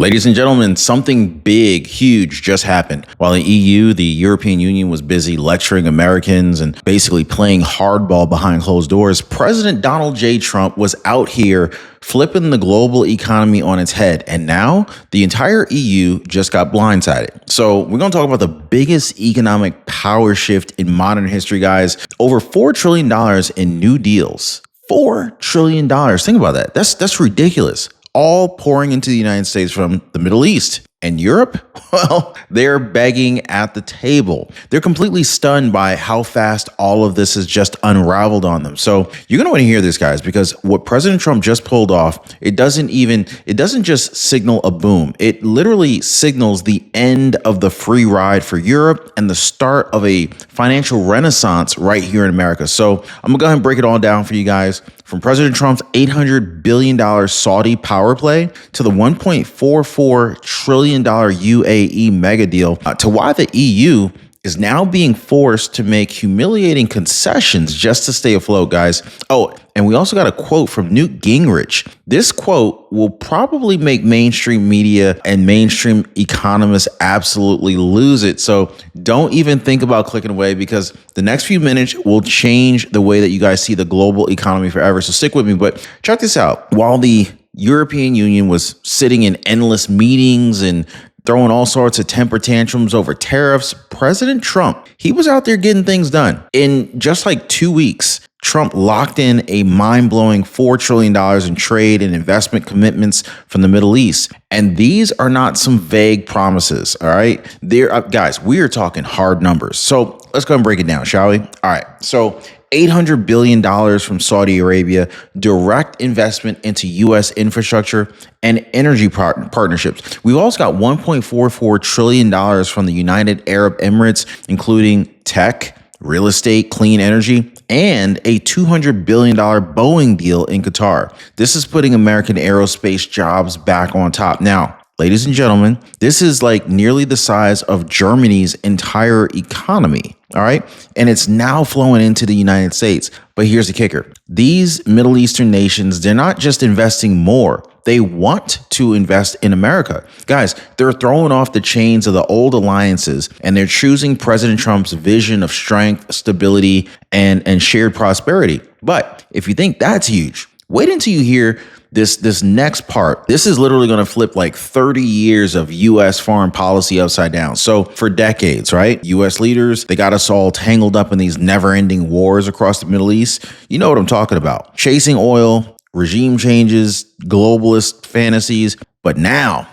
Ladies and gentlemen, something big, huge just happened. While the EU, the European Union, was busy lecturing Americans and basically playing hardball behind closed doors, President Donald J. Trump was out here flipping the global economy on its head. And now the entire EU just got blindsided. So we're going to talk about the biggest economic power shift in modern history, guys. Over $4 trillion in new deals. $4 trillion. Think about that. That's ridiculous. All pouring into the United States from the Middle East. And Europe, well, they're begging at the table. They're completely stunned by how fast all of this has just unraveled on them. So you're going to want to hear this, guys, because what President Trump just pulled off, it doesn't just signal a boom. It literally signals the end of the free ride for Europe and the start of a financial renaissance right here in America. So I'm going to go ahead and break it all down for you guys. From President Trump's $800 billion Saudi power play to the $1.44 trillion UAE mega deal to why the EU is now being forced to make humiliating concessions just to stay afloat, guys. Oh, and we also got a quote from Newt Gingrich. This quote will probably make mainstream media and mainstream economists absolutely lose it. So don't even think about clicking away, because the next few minutes will change the way that you guys see the global economy forever. So stick with me. But check this out. While the European Union was sitting in endless meetings and throwing all sorts of temper tantrums over tariffs, President Trump, he was out there getting things done. In just like 2 weeks, Trump locked in a mind-blowing $4 trillion in trade and investment commitments from the Middle East. And these are not some vague promises, all right? Guys, we are talking hard numbers. So let's go and break it down, shall we? All right, so $800 billion from Saudi Arabia, direct investment into U.S. infrastructure and energy partnerships. We've also got $1.44 trillion from the United Arab Emirates, including tech, real estate, clean energy, and a $200 billion Boeing deal in Qatar. This is putting American aerospace jobs back on top. Now, ladies and gentlemen, this is like nearly the size of Germany's entire economy. All right. And it's now flowing into the United States. But here's the kicker. These Middle Eastern nations, they're not just investing more. They want to invest in America. Guys, they're throwing off the chains of the old alliances, and they're choosing President Trump's vision of strength, stability, and shared prosperity. But if you think that's huge, wait until you hear this next part. This is literally going to flip like 30 years of U.S. foreign policy upside down. So for decades, right? U.S. leaders, they got us all tangled up in these never-ending wars across the Middle East. You know what I'm talking about. Chasing oil, regime changes, globalist fantasies. But now,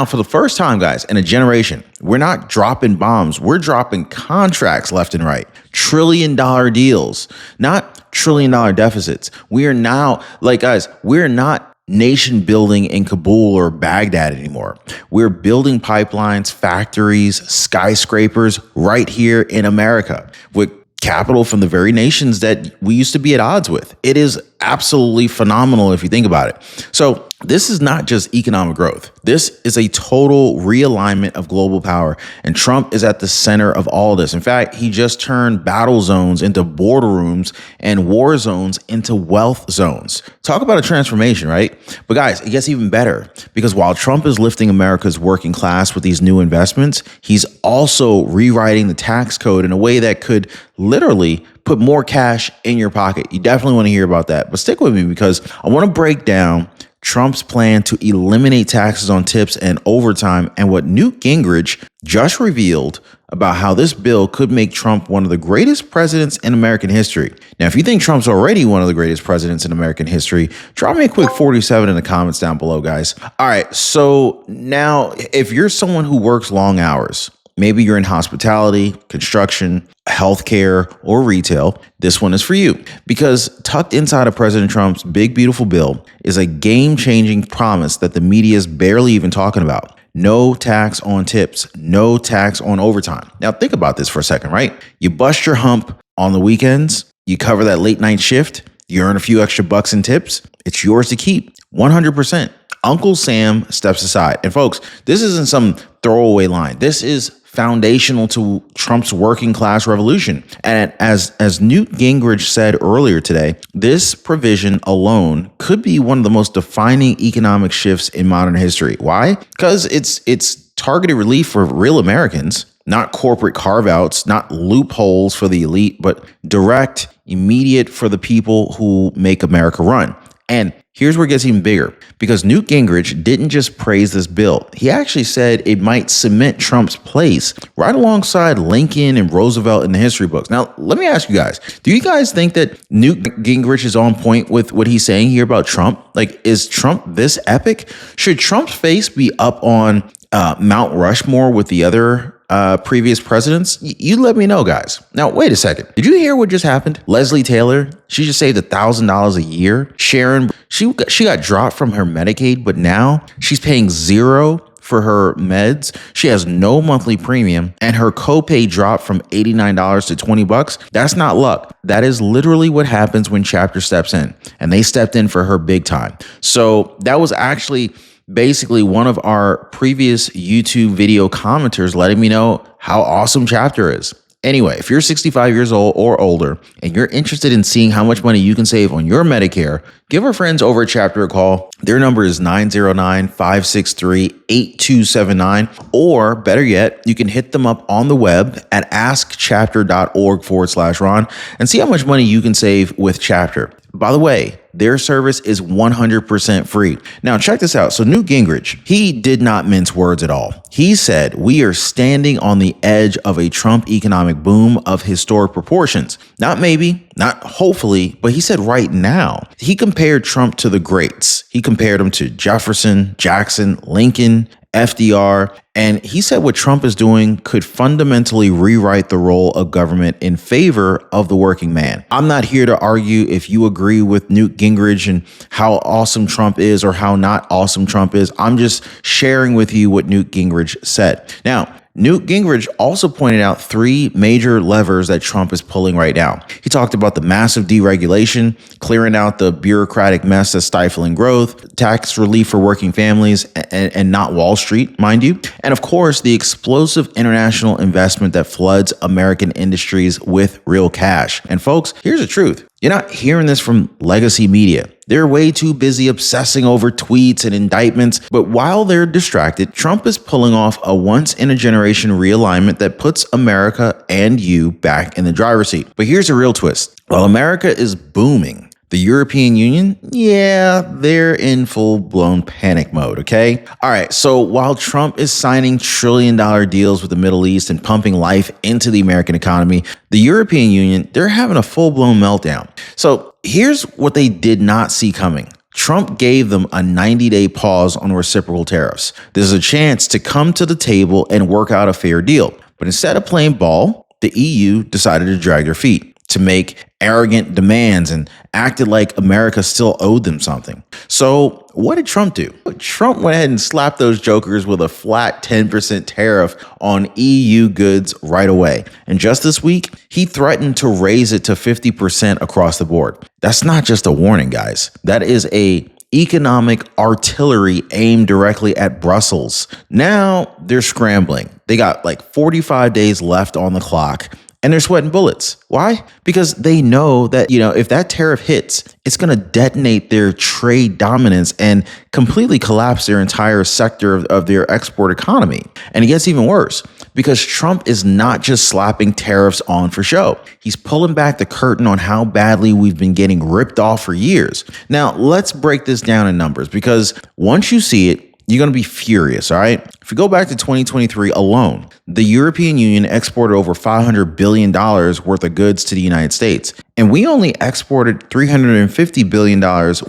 for the first time, guys, in a generation, we're not dropping bombs. We're dropping contracts left and right. $1 trillion deals, not $1 trillion deficits. We are now, guys, we're not nation building in Kabul or Baghdad anymore. We're building pipelines, factories, skyscrapers right here in America with capital from the very nations that we used to be at odds with. It is absolutely phenomenal if you think about it. So this is not just economic growth. This is a total realignment of global power. And Trump is at the center of all this. In fact, he just turned battle zones into boardrooms and war zones into wealth zones. Talk about a transformation, right? But guys, it gets even better, because while Trump is lifting America's working class with these new investments, he's also rewriting the tax code in a way that could literally put more cash in your pocket. You definitely want to hear about that. But stick with me, because I want to break down Trump's plan to eliminate taxes on tips and overtime, and what Newt Gingrich just revealed about how this bill could make Trump one of the greatest presidents in American history. Now, if you think Trump's already one of the greatest presidents in American history, drop me a quick 47 in the comments down below, guys. All right, so now if you're someone who works long hours, maybe you're in hospitality, construction, healthcare, or retail, this one is for you, because tucked inside of President Trump's big, beautiful bill is a game-changing promise that the media is barely even talking about. No tax on tips, no tax on overtime. Now, think about this for a second, right? You bust your hump on the weekends, you cover that late night shift, you earn a few extra bucks in tips, it's yours to keep, 100%. Uncle Sam steps aside. And folks, this isn't some throwaway line. This is foundational to Trump's working class revolution. And as Newt Gingrich said earlier today, this provision alone could be one of the most defining economic shifts in modern history. Why? Because it's targeted relief for real Americans, not corporate carve-outs, not loopholes for the elite, but direct, immediate for the people who make America run. And here's where it gets even bigger, because Newt Gingrich didn't just praise this bill. He actually said it might cement Trump's place right alongside Lincoln and Roosevelt in the history books. Now, let me ask you guys, do you guys think that Newt Gingrich is on point with what he's saying here about Trump? Like, is Trump this epic? Should Trump's face be up on Mount Rushmore with the other previous presidents? You let me know, guys. Now, wait a second. Did you hear what just happened? Leslie Taylor, she just saved $1,000 a year. Sharon, she got dropped from her Medicaid, but now she's paying $0 for her meds. She has no monthly premium, and her copay dropped from $89 to $20. That's not luck. That is literally what happens when Chapter steps in, and they stepped in for her big time. So that was actually basically one of our previous YouTube video commenters letting me know how awesome Chapter is. Anyway, if you're 65 years old or older and you're interested in seeing how much money you can save on your Medicare, give our friends over at Chapter a call. Their number is 909-563-8279. Or better yet, you can hit them up on the web at askchapter.org/Ron and see how much money you can save with Chapter. By the way, their service is 100% free. Now, check this out. So Newt Gingrich, he did not mince words at all. He said, we are standing on the edge of a Trump economic boom of historic proportions. Not maybe, not hopefully, but he said right now. He compared Trump to the greats. He compared him to Jefferson, Jackson, Lincoln, FDR, and he said what Trump is doing could fundamentally rewrite the role of government in favor of the working man. I'm not here to argue if you agree with Newt Gingrich and how awesome Trump is or how not awesome Trump is. I'm just sharing with you what Newt Gingrich said. Now, Newt Gingrich also pointed out three major levers that Trump is pulling right now. He talked about the massive deregulation, clearing out the bureaucratic mess that's stifling growth, tax relief for working families, and not Wall Street, mind you. And of course, the explosive international investment that floods American industries with real cash. And folks, here's the truth. You're not hearing this from legacy media. They're way too busy obsessing over tweets and indictments. But while they're distracted, Trump is pulling off a once-in-a-generation realignment that puts America and you back in the driver's seat. But here's a real twist. While America is booming, the European Union, yeah, they're in full-blown panic mode, okay? All right, so while Trump is signing trillion-dollar deals with the Middle East and pumping life into the American economy, the European Union, they're having a full-blown meltdown. So here's what they did not see coming. Trump gave them a 90-day pause on reciprocal tariffs. There's a chance to come to the table and work out a fair deal. But instead of playing ball, the EU decided to drag their feet, to make arrogant demands and acted like America still owed them something. So what did Trump do? Trump went ahead and slapped those jokers with a flat 10% tariff on EU goods right away. And just this week, he threatened to raise it to 50% across the board. That's not just a warning, guys. That is a economic artillery aimed directly at Brussels. Now they're scrambling. They got like 45 days left on the clock. And they're sweating bullets. Why? Because they know that, if that tariff hits, it's going to detonate their trade dominance and completely collapse their entire sector of their export economy. And it gets even worse because Trump is not just slapping tariffs on for show. He's pulling back the curtain on how badly we've been getting ripped off for years. Now, let's break this down in numbers because once you see it, you're going to be furious, all right? If you go back to 2023 alone, the European Union exported over $500 billion worth of goods to the United States, and we only exported $350 billion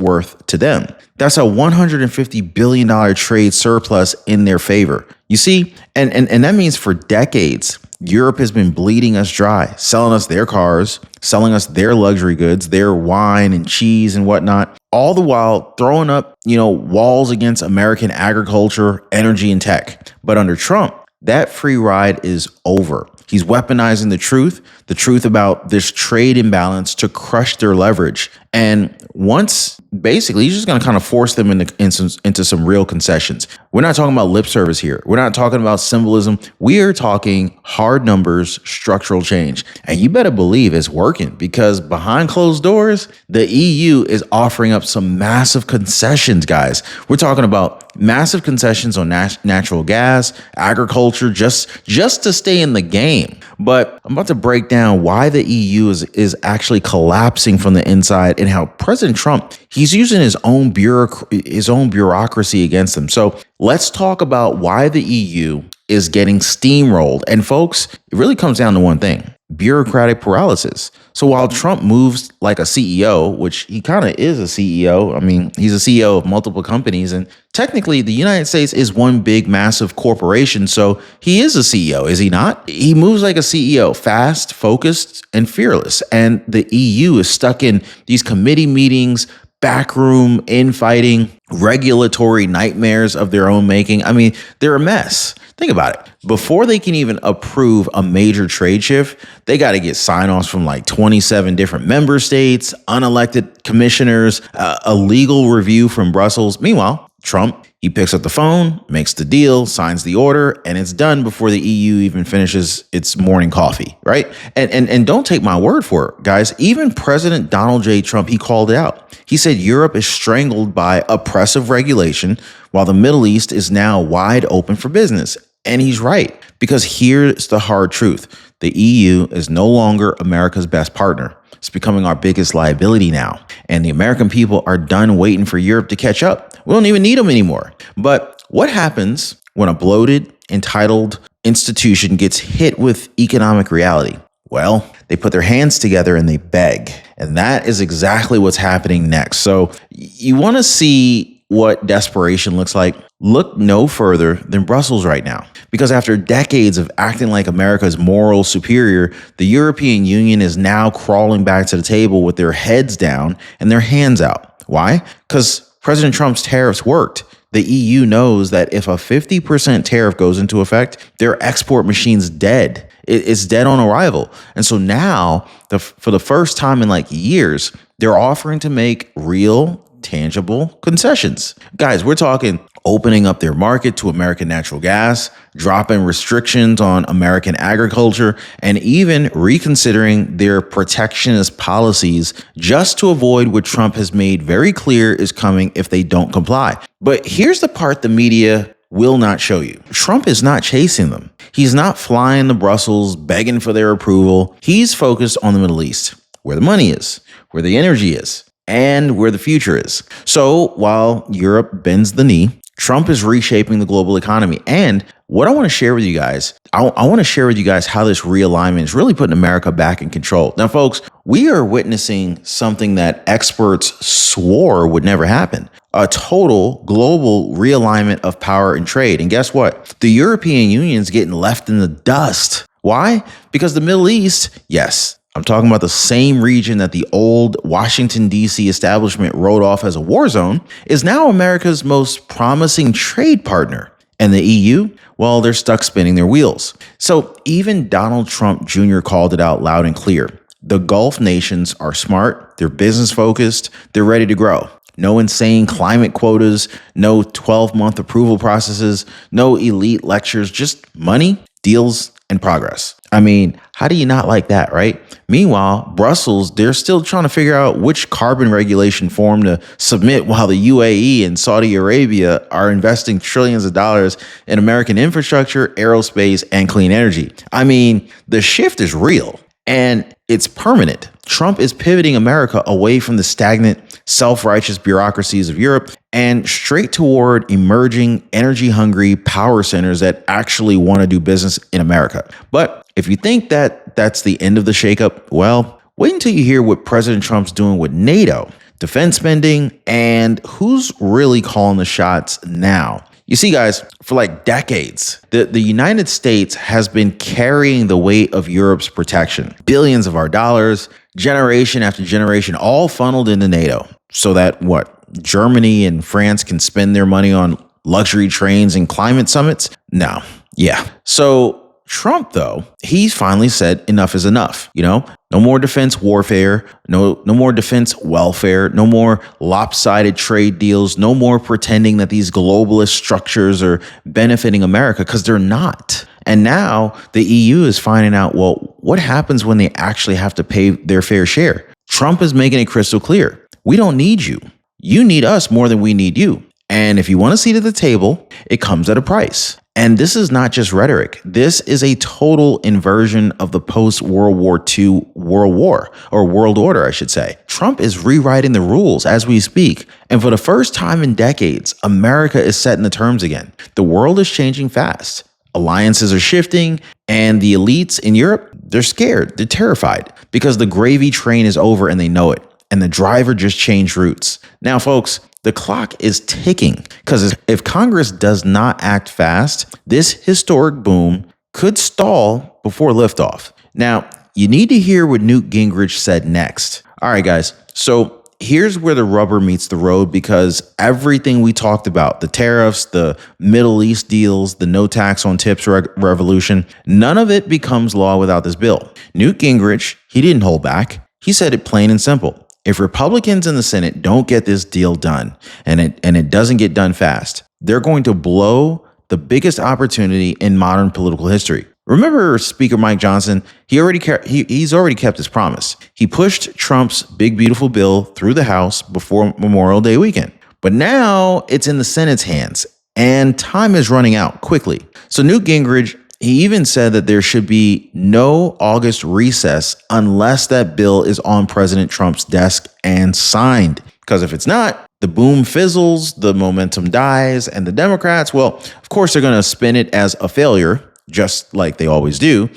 worth to them. That's a $150 billion trade surplus in their favor. You see, and that means for decades, Europe has been bleeding us dry, selling us their cars, selling us their luxury goods, their wine and cheese and whatnot, all the while throwing up, walls against American agriculture, energy, and tech. But under Trump, that free ride is over. He's weaponizing the truth about this trade imbalance to crush their leverage. And once basically he's just going to kind of force them into some real concessions. We're not talking about lip service here. We're not talking about symbolism. We are talking hard numbers, structural change. And you better believe it's working, because behind closed doors, the EU is offering up some massive concessions, guys. We're talking about massive concessions on natural gas, agriculture, just to stay in the game. But I'm about to break down why the EU is actually collapsing from the inside, and how President Trump, he's using his own bureaucracy against them. So let's talk about why the EU is getting steamrolled. And folks, it really comes down to one thing: bureaucratic paralysis. So while Trump moves like a CEO, which he kind of is a CEO, I mean, he's a CEO of multiple companies, and technically the United States is one big, massive corporation. So he is a CEO, is he not? He moves like a CEO, fast, focused, and fearless. And the EU is stuck in these committee meetings, backroom infighting, regulatory nightmares of their own making. I mean, they're a mess. Think about it. Before they can even approve a major trade shift, they got to get sign-offs from like 27 different member states, unelected commissioners, a legal review from Brussels. Meanwhile, Trump, he picks up the phone, makes the deal, signs the order, and it's done before the EU even finishes its morning coffee, right? And don't take my word for it, guys. Even President Donald J. Trump, he called it out. He said Europe is strangled by oppressive regulation, while the Middle East is now wide open for business. And he's right, because here's the hard truth. The EU is no longer America's best partner. It's becoming our biggest liability now. And the American people are done waiting for Europe to catch up. We don't even need them anymore. But what happens when a bloated, entitled institution gets hit with economic reality? Well, they put their hands together and they beg. And that is exactly what's happening next. So you want to see what desperation looks like? Look no further than Brussels right now. Because after decades of acting like America's moral superior, the European Union is now crawling back to the table with their heads down and their hands out. Why? Because President Trump's tariffs worked. The EU knows that if a 50% tariff goes into effect, their export machine's dead. It's dead on arrival. And so now, for the first time in like years, they're offering to make real, tangible concessions. Guys, we're talking opening up their market to American natural gas, dropping restrictions on American agriculture, and even reconsidering their protectionist policies just to avoid what Trump has made very clear is coming if they don't comply. But here's the part the media will not show you. Trump is not chasing them. He's not flying to Brussels begging for their approval. He's focused on the Middle East, where the money is, where the energy is, and where the future is. So while Europe bends the knee, Trump is reshaping the global economy. And what I want to share with you guys, I want to share with you guys how this realignment is really putting America back in control. Now, folks, we are witnessing something that experts swore would never happen: a total global realignment of power and trade. And guess what? The European Union is getting left in the dust. Why? Because the Middle East, yes, I'm talking about the same region that the old Washington, D.C. establishment wrote off as a war zone, is now America's most promising trade partner. And the EU, well, they're stuck spinning their wheels. So even Donald Trump Jr. called it out loud and clear. The Gulf nations are smart, they're business focused, they're ready to grow. No insane climate quotas, no 12-month approval processes, no elite lectures, just money, deals, and progress. I mean, how do you not like that, right? Meanwhile, Brussels, they're still trying to figure out which carbon regulation form to submit, while the UAE and Saudi Arabia are investing trillions of dollars in American infrastructure, aerospace, and clean energy. I mean, the shift is real and it's permanent. Trump is pivoting America away from the stagnant, self-righteous bureaucracies of Europe and straight toward emerging, energy-hungry power centers that actually want to do business in America. But if you think that that's the end of the shakeup, well, wait until you hear what President Trump's doing with NATO, defense spending, and who's really calling the shots now. You see, guys, for like decades, the United States has been carrying the weight of Europe's protection. Billions of our dollars, generation after generation, all funneled into NATO. So that what? Germany and France can spend their money on luxury trains and climate summits? No. Yeah. So Trump, though, he's finally said enough is enough. No more defense warfare, no more defense welfare, no more lopsided trade deals, no more pretending that these globalist structures are benefiting America, because they're not. And now the EU is finding out, well, what happens when they actually have to pay their fair share? Trump is making it crystal clear. We don't need you. You need us more than we need you. And if you want a seat at the table, it comes at a price. And this is not just rhetoric. This is a total inversion of the post-World War II world order, I should say. Trump is rewriting the rules as we speak. And for the first time in decades, America is setting the terms again. The world is changing fast. Alliances are shifting, and the elites in Europe, they're scared. They're terrified because the gravy train is over and they know it. And the driver just changed routes. Now, folks, the clock is ticking, because if Congress does not act fast, this historic boom could stall before liftoff. Now, you need to hear what Newt Gingrich said next. All right, guys. So here's where the rubber meets the road, because everything we talked about, the tariffs, the Middle East deals, the no tax on tips revolution, none of it becomes law without this bill. Newt Gingrich, he didn't hold back. He said it plain and simple. If Republicans in the Senate don't get this deal done, and it doesn't get done fast, they're going to blow the biggest opportunity in modern political history. Remember Speaker Mike Johnson? He's already kept his promise. He pushed Trump's big, beautiful bill through the House before Memorial Day weekend. But now it's in the Senate's hands, and time is running out quickly. So Newt Gingrich, he even said that there should be no August recess unless that bill is on President Trump's desk and signed. Because if it's not, the boom fizzles, the momentum dies, and the Democrats, well, of course, they're going to spin it as a failure, just like they always do.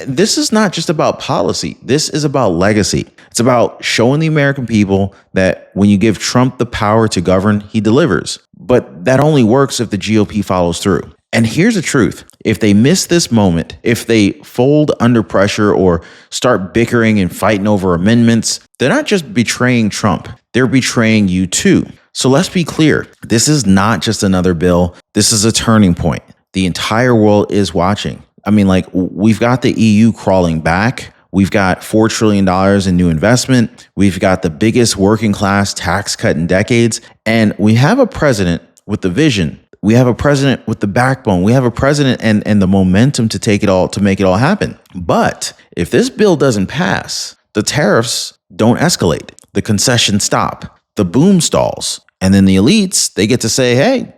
This is not just about policy. This is about legacy. It's about showing the American people that when you give Trump the power to govern, he delivers. But that only works if the GOP follows through. And here's the truth. If they miss this moment, if they fold under pressure or start bickering and fighting over amendments, they're not just betraying Trump. They're betraying you too. So let's be clear. This is not just another bill. This is a turning point. The entire world is watching. I mean, we've got the EU crawling back. We've got $4 trillion in new investment. We've got the biggest working class tax cut in decades. And we have a president with the vision. We have a president with the backbone. We have a president and the momentum to make it all happen. But if this bill doesn't pass, the tariffs don't escalate. The concessions stop. The boom stalls. And then the elites, they get to say, hey,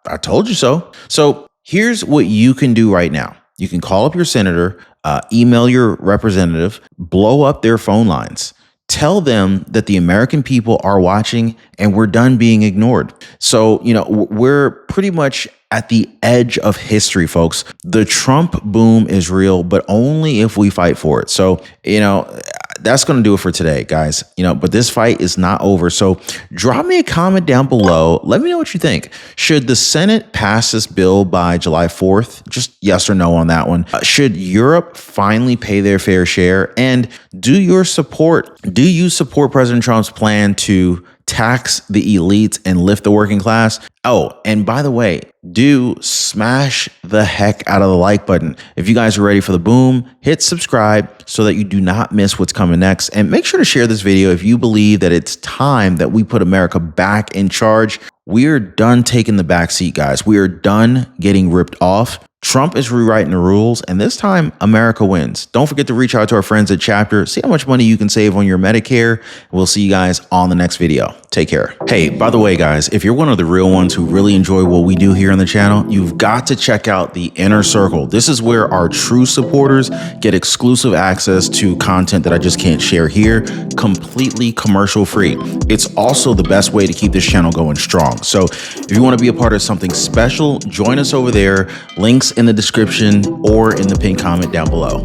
I told you so. So here's what you can do right now. You can call up your senator, email your representative, blow up their phone lines. Tell them that the American people are watching and we're done being ignored. So, we're pretty much at the edge of history, folks. The Trump boom is real, but only if we fight for it. So, that's going to do it for today, guys. But this fight is not over. So drop me a comment down below. Let me know what you think. Should the Senate pass this bill by July 4th? Just yes or no on that one. Should Europe finally pay their fair share? And do you support President Trump's plan to tax the elites and lift the working class? Oh, and by the way, do smash the heck out of the like button. If you guys are ready for the boom, hit subscribe so that you do not miss what's coming next. And make sure to share this video if you believe that it's time that we put America back in charge. We're done taking the back seat, guys. We are done getting ripped off. Trump is rewriting the rules, and this time, America wins. Don't forget to reach out to our friends at Chapter. See how much money you can save on your Medicare. We'll see you guys on the next video. Take care. Hey, by the way, guys, if you're one of the real ones who really enjoy what we do here on the channel, you've got to check out the Inner Circle. This is where our true supporters get exclusive access to content that I just can't share here, completely commercial free. It's also the best way to keep this channel going strong. So if you want to be a part of something special, join us over there. Links in the description or in the pinned comment down below.